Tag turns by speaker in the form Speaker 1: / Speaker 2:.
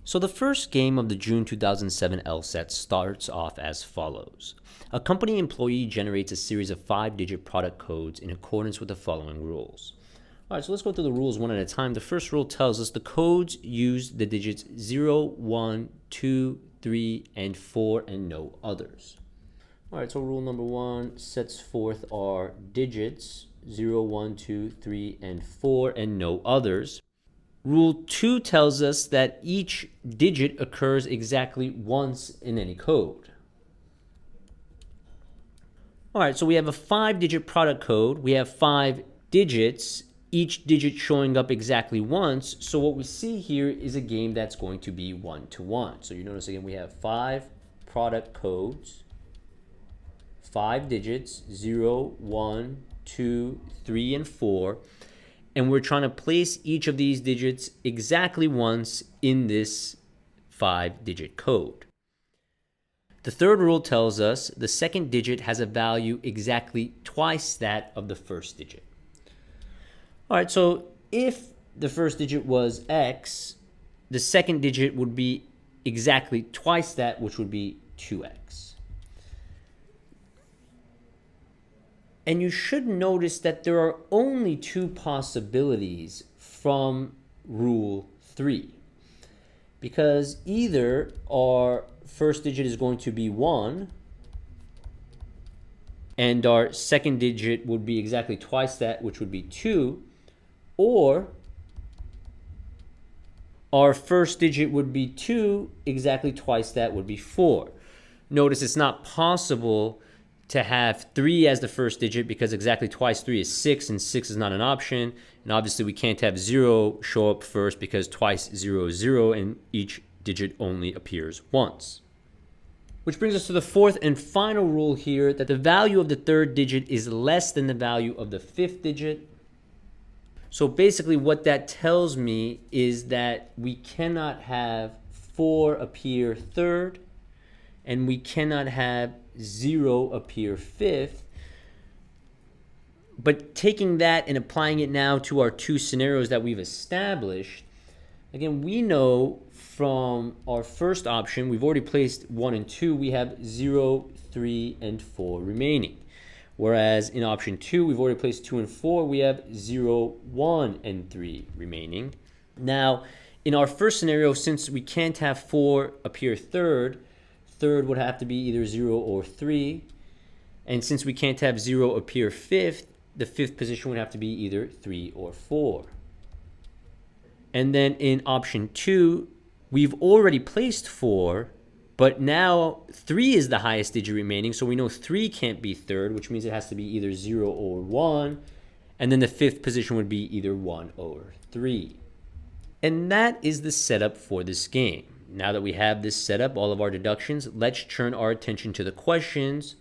Speaker 1: So the first game of the June 2007 LSAT starts off as follows. A company employee generates a series of 5-digit product codes in accordance with the following rules. All right, so let's go through the rules one at a time. The first rule tells us the codes use the digits 0, 1, 2, 3, and 4, and no others. All right, so rule number 1 sets forth our digits 0, 1, 2, 3, and 4, and no others. Rule 2 tells us that each digit occurs exactly once in any code. All right, so we have a 5-digit product code. We have 5 digits, each digit showing up exactly once. So what we see here is a game that's going to be 1-to-1. So you notice again, we have 5 product codes, 5 digits, 0, 1, 2, 3, and 4. And we're trying to place each of these digits exactly once in this 5-digit code. The third rule tells us the second digit has a value exactly twice that of the first digit. All right, so if the first digit was X, the second digit would be exactly twice that, which would be 2X. And you should notice that there are only 2 possibilities from rule 3. Because either our first digit is going to be 1, and our second digit would be exactly twice that, which would be 2, or our first digit would be 2, exactly twice that would be 4. Notice it's not possible to have 3 as the first digit because exactly twice 3 is 6, and 6 is not an option. And obviously we can't have 0 show up first because twice 0 is 0, and each digit only appears once. Which brings us to the fourth and final rule here, that the value of the third digit is less than the value of the 5th digit. So basically what that tells me is that we cannot have 4 appear third, and we cannot have 0 appear 5th. But taking that and applying it now to our 2 scenarios that we've established, again, we know from our first option, we've already placed 1 and 2, we have 0, 3, and 4 remaining. Whereas in option 2, we've already placed 2 and 4, we have 0, 1, and 3 remaining. Now, in our first scenario, since we can't have 4 appear third would have to be either 0 or 3. And since we can't have 0 appear 5th, the 5th position would have to be either 3 or 4. And then in option 2, we've already placed 4, but now 3 is the highest digit remaining, so we know 3 can't be third, which means it has to be either 0 or 1. And then the 5th position would be either 1 or 3. And that is the setup for this game. Now that we have this set up, all of our deductions, let's turn our attention to the questions